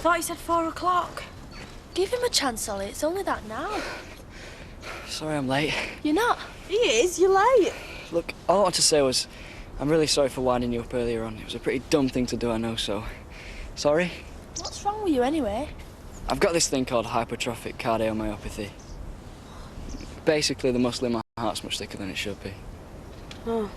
I thought he said 4 o'clock. Give him a chance, Ollie. It's only that now. Sorry I'm late. You're not. He is. You're late. Look, all I wanted to say was I'm really sorry for winding you up earlier on. It was a pretty dumb thing to do, I know, so... Sorry. What's wrong with you anyway? I've got this thing called hypertrophic cardiomyopathy. Basically, the muscle in my heart's much thicker than it should be. Oh,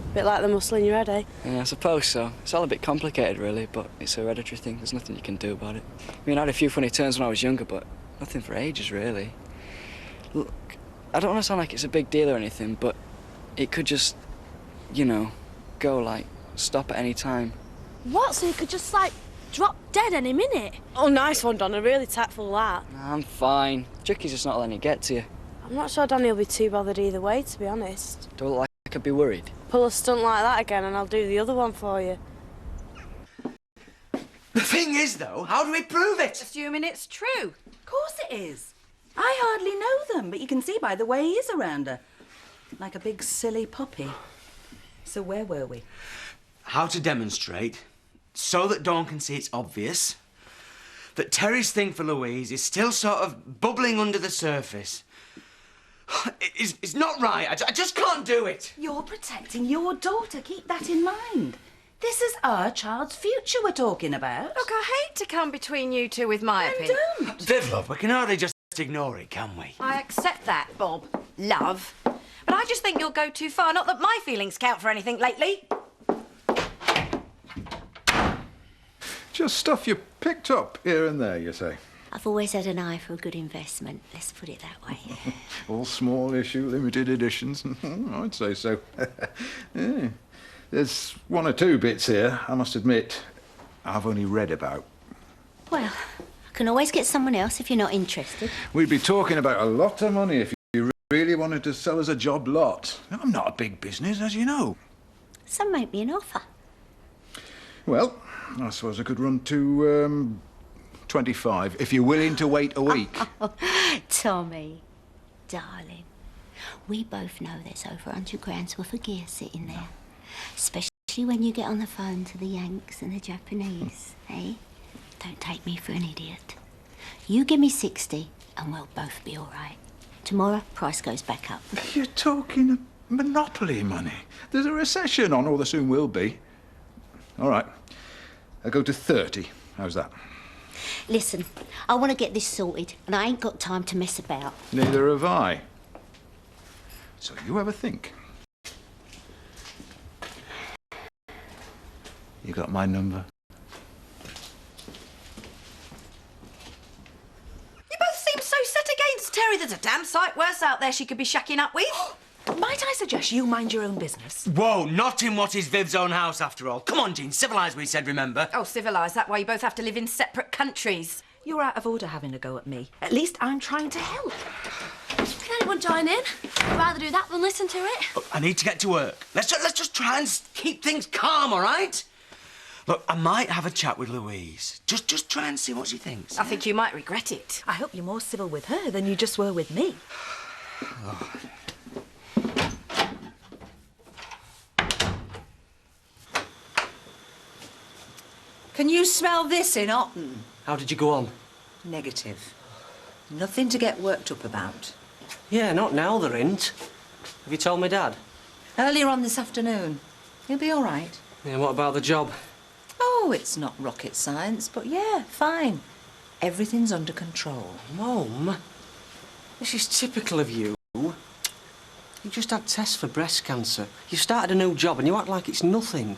a bit like the muscle in your head, eh? Yeah, I suppose so. It's all a bit complicated, really, but it's a hereditary thing. There's nothing you can do about it. I mean, I had a few funny turns when I was younger, but nothing for ages, really. Look, I don't want to sound like it's a big deal or anything, but it could just, you know, go, like, stop at any time. What? So you could just, like, drop dead any minute? Oh, nice one, Donna. Really tactful, that. Nah, I'm fine. Tricky's just not letting it get to you. I'm not sure Danny will be too bothered either way, to be honest. Do I look like I could be worried? Pull a stunt like that again and I'll do the other one for you. The thing is, though, how do we prove it? Assuming it's true. Of course it is. I hardly know them, but you can see by the way he is around her. Like a big silly puppy. So where were we? How to demonstrate, so that Dawn can see it's obvious, that Terry's thing for Louise is still sort of bubbling under the surface. It's not right. I just can't do it. You're protecting your daughter. Keep that in mind. This is our child's future we're talking about. Look, I hate to come between you two with my opinion. Don't. Viv, love, we can hardly just ignore it, can we? I accept that, Bob. Love. But I just think you'll go too far. Not that my feelings count for anything lately. Just stuff you picked up here and there, you say? I've always had an eye for a good investment, let's put it that way. All small issue, limited editions. I'd say so. Yeah. There's one or two bits here, I must admit, I've only read about. Well, I can always get someone else if you're not interested. We'd be talking about a lot of money if you really wanted to sell us a job lot. I'm not a big business, as you know. So make me an offer. Well, I suppose I could run to, 25, if you're willing to wait a week. Oh, Tommy, darling, we both know there's over 100 grand's worth of gear sitting there. Especially when you get on the phone to the Yanks and the Japanese, eh? Don't take me for an idiot. You give me 60 and we'll both be all right. Tomorrow, price goes back up. You're talking monopoly money. There's a recession on, or there soon will be. All right, I'll go to 30. How's that? Listen, I want to get this sorted, and I ain't got time to mess about. Neither have I. So you have a think. You got my number? You both seem so set against Terry. There's a damn sight worse out there she could be shacking up with. Might I suggest you mind your own business? Whoa, not in what is Viv's own house, after all. Come on, Jean, civilised, we said, remember? Oh, civilised. That why you both have to live in separate countries. You're out of order having a go at me. At least I'm trying to help. Can anyone join in? I'd rather do that than listen to it. Look, I need to get to work. Let's just try and keep things calm, all right? Look, I might have a chat with Louise. Just try and see what she thinks. I think you might regret it. I hope you're more civil with her than you just were with me. Oh. Can you smell this in Otten? How did you go on? Negative. Nothing to get worked up about. Yeah, not now, there ain't. Have you told my dad? Earlier on this afternoon. He'll be all right. Yeah, what about the job? Oh, it's not rocket science, but yeah, fine. Everything's under control. Mum, this is typical of you. You just had tests for breast cancer. You started a new job and you act like it's nothing.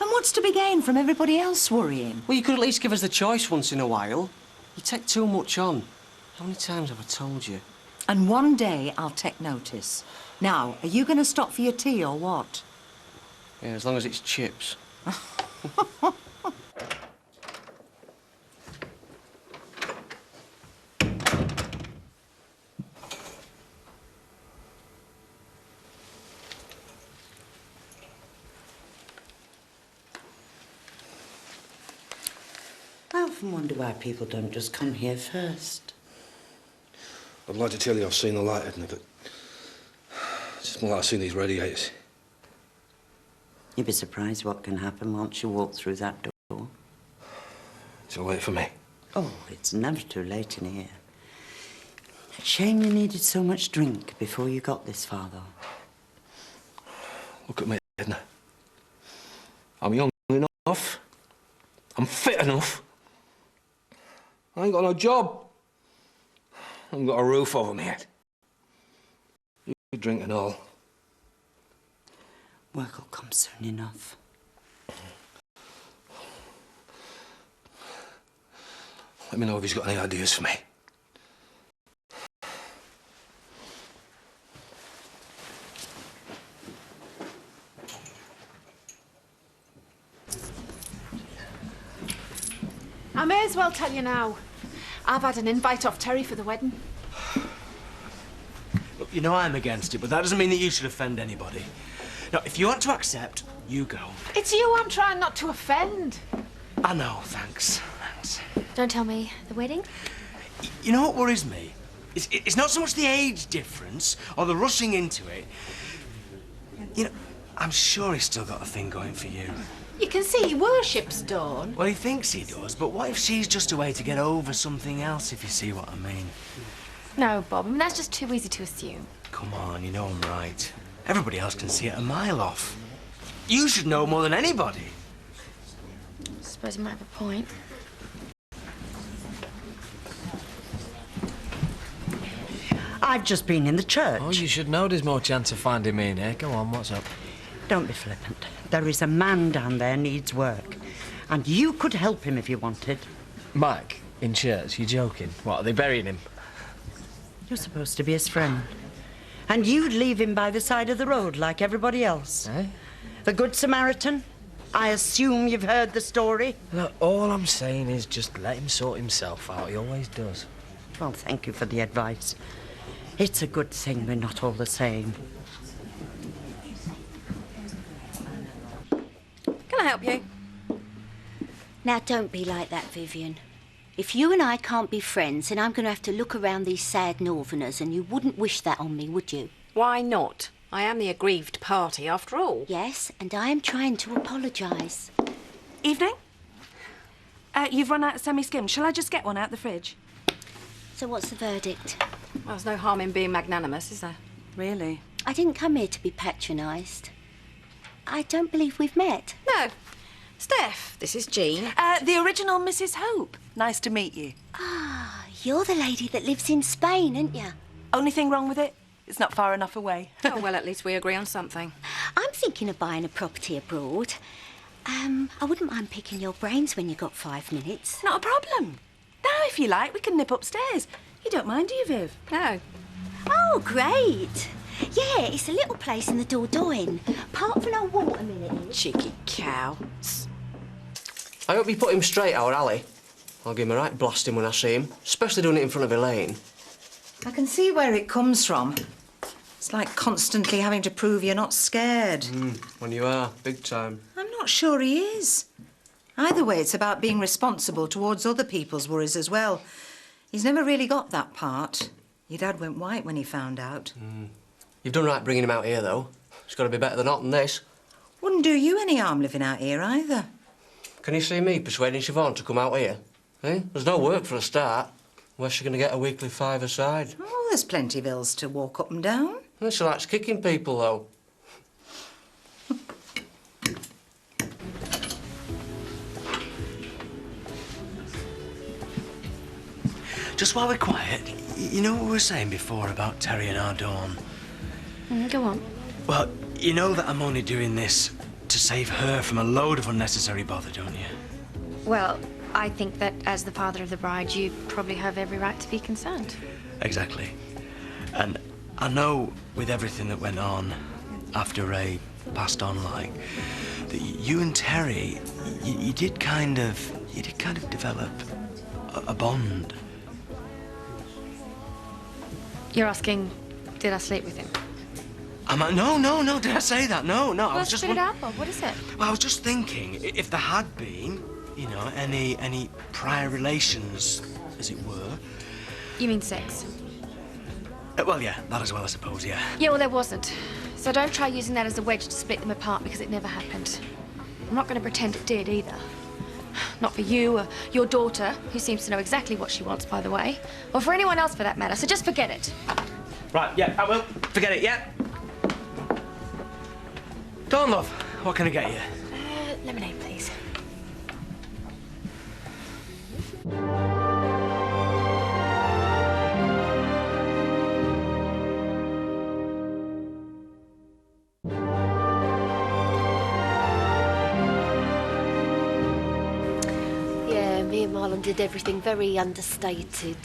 And what's to be gained from everybody else worrying? Well, you could at least give us the choice once in a while. You take too much on. How many times have I told you? And one day I'll take notice. Now, are you going to stop for your tea or what? Yeah, as long as it's chips. I often wonder why people don't just come here first. I'd like to tell you I've seen the light, Edna, but it's just more like I've seen these radiators. You'd be surprised what can happen once you walk through that door. Too late for me. Oh, it's never too late in here. Shame you needed so much drink before you got this far, though. Look at me, Edna. I'm young enough. I'm fit enough. I ain't got no job. I ain't got a roof over my head. You drink and all. Work will come soon enough. Let me know if he's got any ideas for me. I may as well tell you now. I've had an invite off Terry for the wedding. Look, you know I'm against it, but that doesn't mean that you should offend anybody. Now, if you want to accept, you go. It's you I'm trying not to offend. I know, thanks. Thanks. Don't tell me. The wedding? You know what worries me? It's not so much the age difference or the rushing into it. You know, I'm sure he's still got a thing going for you. You can see he worships Dawn. Well, he thinks he does, but what if she's just a way to get over something else, if you see what I mean? No, Bob. I mean, that's just too easy to assume. Come on, you know I'm right. Everybody else can see it a mile off. You should know more than anybody. I suppose you might have a point. I've just been in the church. Oh, you should know there's more chance of finding me in here. Go on, what's up? Don't be flippant. There is a man down there needs work. And you could help him if you wanted. Mike, in church, you joking? What, are they burying him? You're supposed to be his friend. And you'd leave him by the side of the road like everybody else. Eh? The Good Samaritan? I assume you've heard the story? Look, all I'm saying is just let him sort himself out. He always does. Well, thank you for the advice. It's a good thing we're not all the same. Can I help you? Now, don't be like that, Vivian. If you and I can't be friends, then I'm going to have to look around these sad northerners, and you wouldn't wish that on me, would you? Why not? I am the aggrieved party, after all. Yes, and I am trying to apologise. Evening. You've run out of semi-skim. Shall I just get one out the fridge? So what's the verdict? Well, there's no harm in being magnanimous, is there? Really? I didn't come here to be patronised. I don't believe we've met. No. Steph, this is Jean. The original Mrs. Hope. Nice to meet you. Ah, you're the lady that lives in Spain, aren't you? Only thing wrong with it? It's not far enough away. Oh, well, at least we agree on something. I'm thinking of buying a property abroad. I wouldn't mind picking your brains when you got 5 minutes. Not a problem. Now, if you like, we can nip upstairs. You don't mind, do you, Viv? No. Oh, great. Yeah, it's a little place in the Dordogne. Park for no water minute. Cheeky cow. I hope you put him straight, our alley. I'll give him a right blasting when I see him, especially doing it in front of Elaine. I can see where it comes from. It's like constantly having to prove you're not scared. When you are, big time. I'm not sure he is. Either way, it's about being responsible towards other people's worries as well. He's never really got that part. Your dad went white when he found out. You've done right bringing him out here, though. It's got to be better than not than this. Wouldn't do you any harm living out here either. Can you see me persuading Siobhan to come out here? Eh? There's no work for a start. Where's she going to get a weekly five aside? Oh, there's plenty of hills to walk up and down. Well, she likes kicking people, though. Just while we're quiet, you know what we were saying before about Terry and our Dawn? Go on. Well, you know that I'm only doing this to save her from a load of unnecessary bother, don't you? Well, I think that as the father of the bride, you probably have every right to be concerned. Exactly. And I know with everything that went on after Ray passed on, like, that you and Terry, you did kind of develop a bond. You're asking, did I sleep with him? No, did I say that? No. Well, I was just... spit it out, Bob. What is it? Well, I was just thinking, if there had been, you know, any prior relations, as it were... You mean sex? Well, yeah, that as well, I suppose, yeah. Yeah, well, there wasn't. So don't try using that as a wedge to split them apart, because it never happened. I'm not going to pretend it did, either. Not for you or your daughter, who seems to know exactly what she wants, by the way, or for anyone else for that matter, so just forget it. Right, yeah, I will. Forget it, yeah? Dawn, love, what can I get you? Lemonade, please. Yeah, me and Marlon did everything very understated.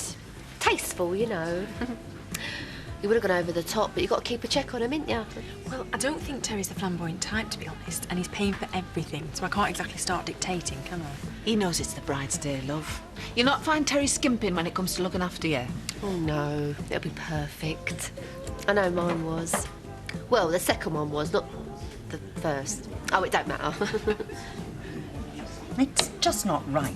Tasteful, you know. You would have gone over the top, but you've got to keep a check on him, ain't you? Well, I don't think Terry's the flamboyant type, to be honest, and he's paying for everything, so I can't exactly start dictating, can I? He knows it's the bride's day, love. You'll not find Terry skimping when it comes to looking after you. Oh, no. It'll be perfect. I know mine was. Well, the second one was, not the first. Oh, it don't matter. It's just not right.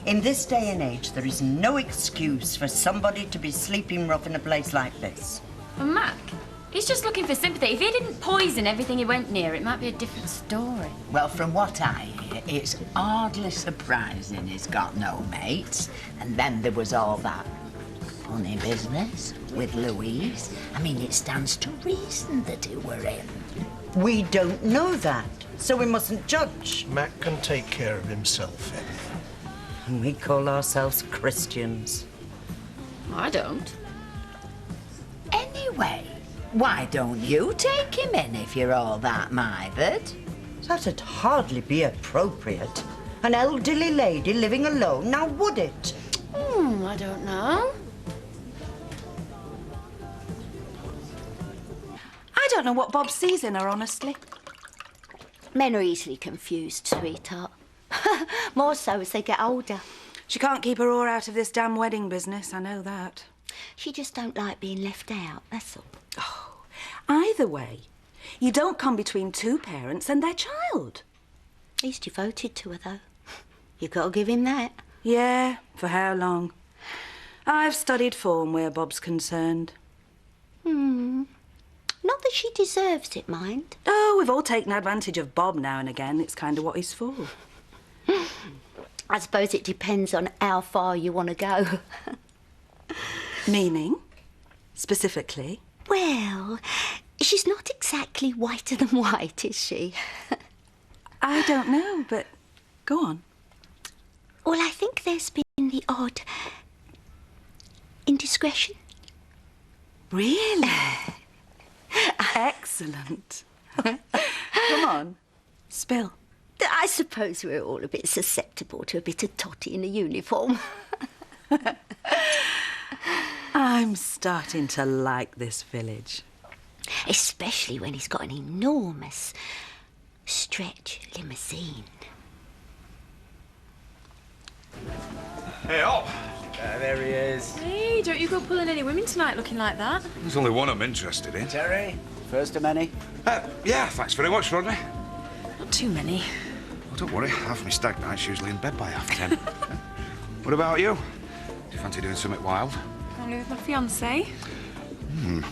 In this day and age, there is no excuse for somebody to be sleeping rough in a place like this. Well, Mac, he's just looking for sympathy. If he didn't poison everything he went near, it might be a different story. Well, from what I hear, it's hardly surprising he's got no mates. And then there was all that funny business with Louise. I mean, it stands to reason that he were in. We don't know that, so we mustn't judge. Mac can take care of himself, Em. And we call ourselves Christians. I don't. Anyway, why don't you take him in if you're all that mithered? That'd hardly be appropriate. An elderly lady living alone, now would it? I don't know. I don't know what Bob sees in her, honestly. Men are easily confused, sweetheart. More so as they get older. She can't keep her oar out of this damn wedding business, I know that. She just don't like being left out, that's all. Oh, either way, you don't come between two parents and their child. He's devoted to her, though. You've got to give him that. Yeah, for how long? I've studied form where Bob's concerned. Not that she deserves it, mind. Oh, we've all taken advantage of Bob now and again. It's kind of what he's for. I suppose it depends on how far you want to go. Meaning? Specifically? Well, she's not exactly whiter than white, is she? I don't know, but go on. Well, I think there's been the odd indiscretion. Really? Excellent. Come on, spill. I suppose we're all a bit susceptible to a bit of totty in a uniform. I'm starting to like this village. Especially when he's got an enormous stretch limousine. Hey, up! There he is. Hey, don't you go pulling any women tonight looking like that. There's only one I'm interested in. Terry, first of many? Yeah, thanks very much, Rodney. Not too many. Well, don't worry, half my stag night's usually in bed by 10:30. What about you? Do you fancy doing something wild? Only with my fiancé.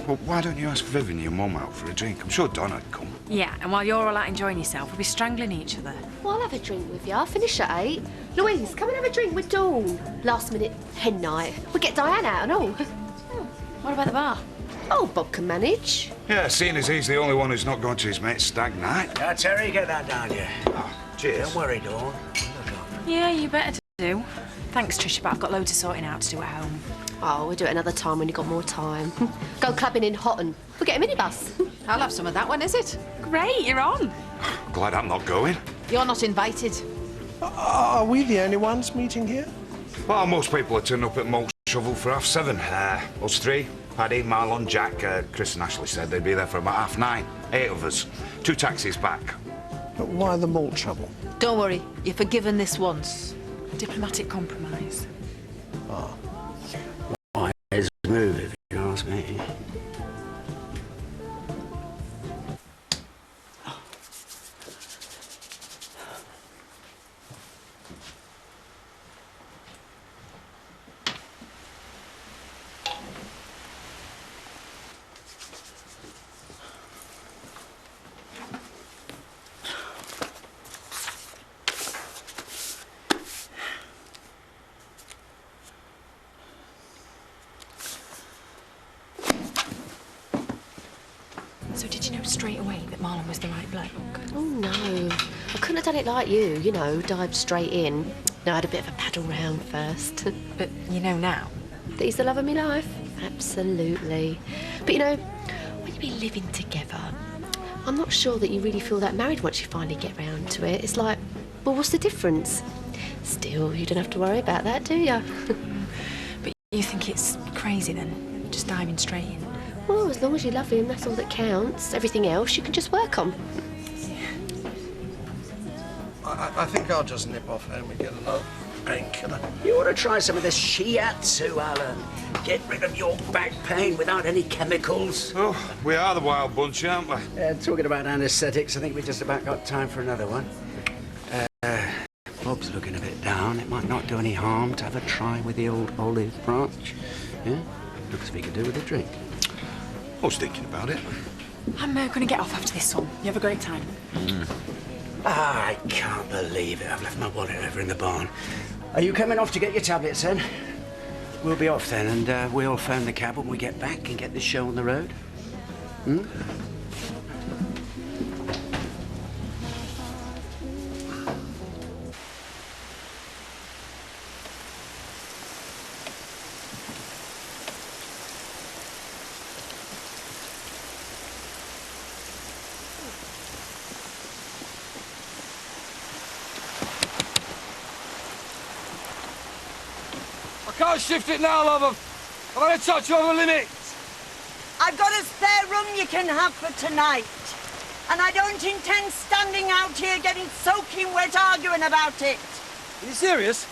Well, why don't you ask Viv and your mum out for a drink? I'm sure Don'd come. Yeah, and while you're all out enjoying yourself, we'll be strangling each other. Well, I'll have a drink with you. I'll finish at 8. Louise, come and have a drink with Dawn. Last minute hen night. We'll get Diane out and all. What about the bar? Oh, Bob can manage. Yeah, seeing as he's the only one who's not going to his mate's stag night. Yeah, Terry, get that down here. Cheers. Don't worry, Dawn. Yeah, you better do. Thanks, Trisha, but I've got loads of sorting out to do at home. Oh, we'll do it another time when you've got more time. Go clubbing in Hotton. We'll get a minibus. I'll have some of that one, is it? Great, you're on. Glad I'm not going. You're not invited. Are we the only ones meeting here? Well, most people are turning up at Malt Shovel for 7:30. Us three. Paddy, Marlon, Jack, Chris and Ashley said they'd be there for about 9:30. 8 of us. 2 taxis back. But why the malt shovel? Don't worry, you're forgiven this once. Diplomatic compromise. Ah. Wise move, if you ask me. So did you know straight away that Marlon was the right bloke? Oh, no. I couldn't have done it like you know, dived straight in. No, I had a bit of a paddle round first. But you know now? That he's the love of my life? Absolutely. But you know, when you've been living together, I'm not sure that you really feel that married once you finally get round to it. It's like, well, what's the difference? Still, you don't have to worry about that, do you? But you think it's crazy then, just diving straight in? Well, as long as you love him, that's all that counts. Everything else you can just work on. I think I'll just nip off home and get another painkiller. You ought to try some of this shiatsu, Alan. Get rid of your back pain without any chemicals. Oh, we are the wild bunch, aren't we? Talking about anaesthetics, I think we just about got time for another one. Bob's looking a bit down. It might not do any harm to have a try with the old olive branch. Yeah? Looks as if we could do with a drink. I was thinking about it. I'm going to get off after this one. You have a great time. I can't believe it. I've left my wallet over in the barn. Are you coming off to get your tablets then? We'll be off then, and we'll phone the cab when we get back and get this show on the road. Hmm? I can't shift it now, love. I've had a touch over limits. I've got a spare room you can have for tonight. And I don't intend standing out here getting soaking wet arguing about it. Are you serious?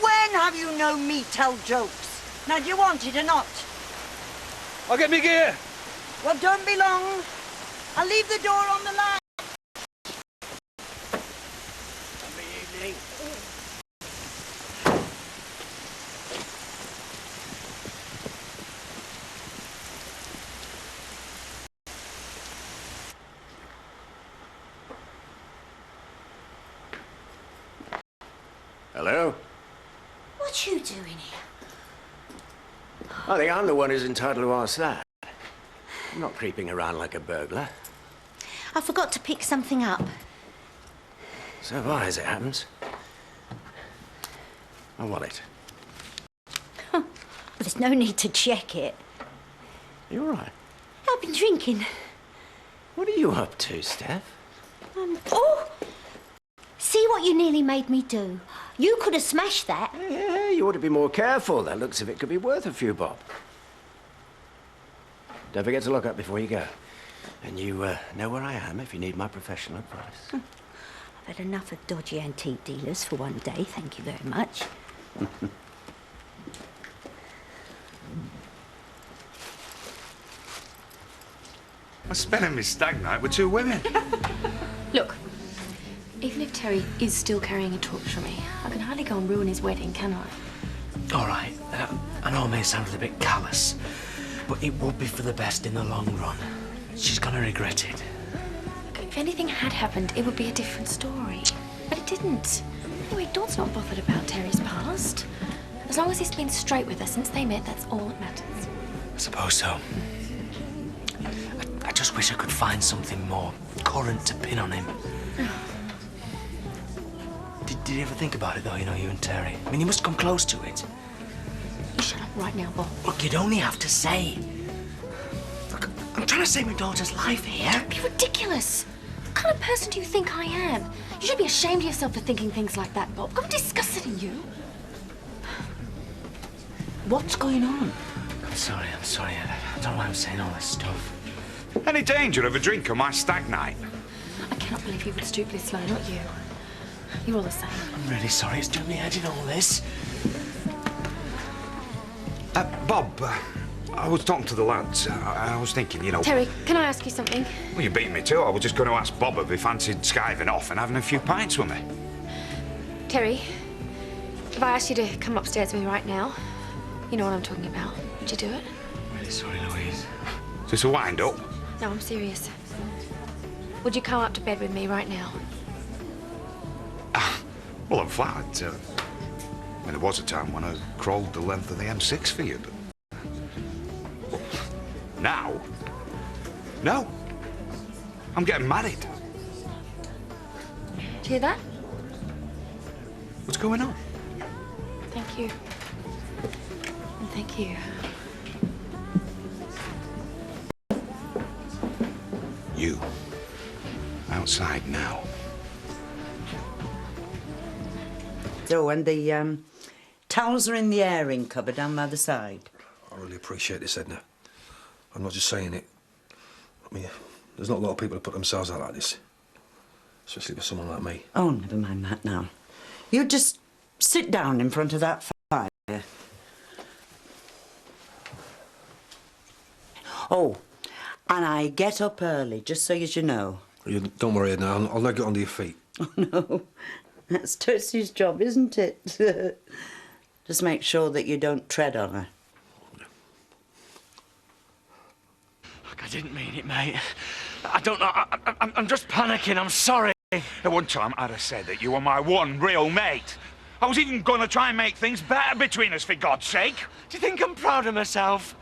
When have you known me tell jokes? Now, do you want it or not? I'll get me gear. Well, don't be long. I'll leave the door on the line. Lovely evening. Hello? What you doing here? I think I'm the one who's entitled to ask that. I'm not creeping around like a burglar. I forgot to pick something up. So have I, as it happens. My wallet. Well, there's no need to check it. You all right? I've been drinking. What are you up to, Steph? Oh! See what you nearly made me do. You could have smashed that. Yeah, you ought to be more careful. That looks as if it could be worth a few bob. Don't forget to lock up before you go. And you know where I am if you need my professional advice. I've had enough of dodgy antique dealers for one day, thank you very much. I'm spending my stag night with 2 women. Look, even if Terry is still carrying a torch for me, I can hardly go and ruin his wedding, can I? All right, I know I may sound a bit callous, but it would be for the best in the long run. She's gonna regret it. Look, if anything had happened, it would be a different story. But it didn't. Anyway, Dawn's not bothered about Terry's past. As long as he's been straight with her since they met, that's all that matters. I suppose so. I just wish I could find something more current to pin on him. Did you ever think about it, though, you know, you and Terry? I mean, you must come close to it. You shut up right now, Bob. Look, you'd only have to say. Look, I'm trying to save my daughter's life here. Don't be ridiculous. kind of person do you think I am? You should be ashamed of yourself for thinking things like that, Bob. I'm disgusted in you. What's going on? I'm sorry. I don't know why I'm saying all this stuff. Any danger of a drink on my stag night? I cannot believe you would stoop this low, not you. You're all the same. I'm really sorry. It's doing me head in all this. Bob, I was talking to the lads. I was thinking, you know... Terry, can I ask you something? Well, you beat me too. I was just going to ask Bob if he fancied skiving off and having a few pints with me. Terry, if I asked you to come upstairs with me right now, you know what I'm talking about. Would you do it? I'm really sorry, Louise. Is this a wind-up? No, I'm serious. Would you come up to bed with me right now? Well, I'm flattered. I mean, there was a time when I crawled the length of the M6 for you, but... Well, now? No. I'm getting married. Do you hear that? What's going on? Thank you. And thank you. You. Outside now. So, and the towels are in the airing cupboard down by the side. I really appreciate this, Edna. I'm not just saying it. I mean, there's not a lot of people who put themselves out like this. Especially with someone like me. Oh, never mind that now. You just sit down in front of that fire. Oh, and I get up early, just so as you know. You, don't worry, Edna. I'll not get onto your feet. Oh, no. That's Tootsie's job, isn't it? Just make sure that you don't tread on her. Look, I didn't mean it, mate. I don't know. I'm just panicking. I'm sorry. At one time, I'd have said that you were my one real mate. I was even going to try and make things better between us, for God's sake. Do you think I'm proud of myself?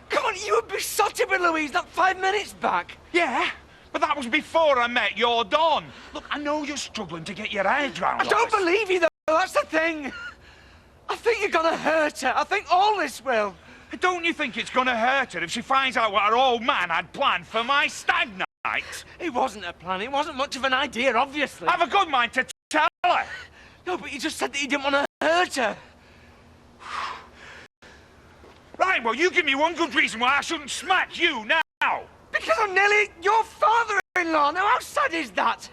Come on, you were besotted with Louise not 5 minutes back. Yeah, but that was before I met your Dawn. Look, I know you're struggling to get your head round I don't believe you, though. That's the thing. I think you're gonna hurt her. I think all this will. Don't you think it's gonna hurt her if she finds out what her old man had planned for my stag night? It wasn't a plan. It wasn't much of an idea, obviously. I've a good mind to tell her. No, but you just said that you didn't want to hurt her. Right, well, you give me one good reason why I shouldn't smack you now. Because I'm nearly your father-in-law. Now, how sad is that?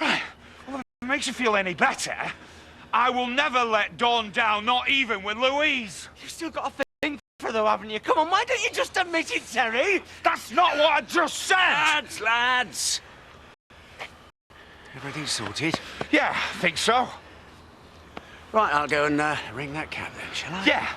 Right. Well, if it makes you feel any better, I will never let Dawn down, not even with Louise. You've still got a thing for her, though, haven't you? Come on, why don't you just admit it, Terry? That's not what I just said. Lads. Everything sorted? Yeah, I think so. Right, I'll go and ring that cab then, shall I? Yeah.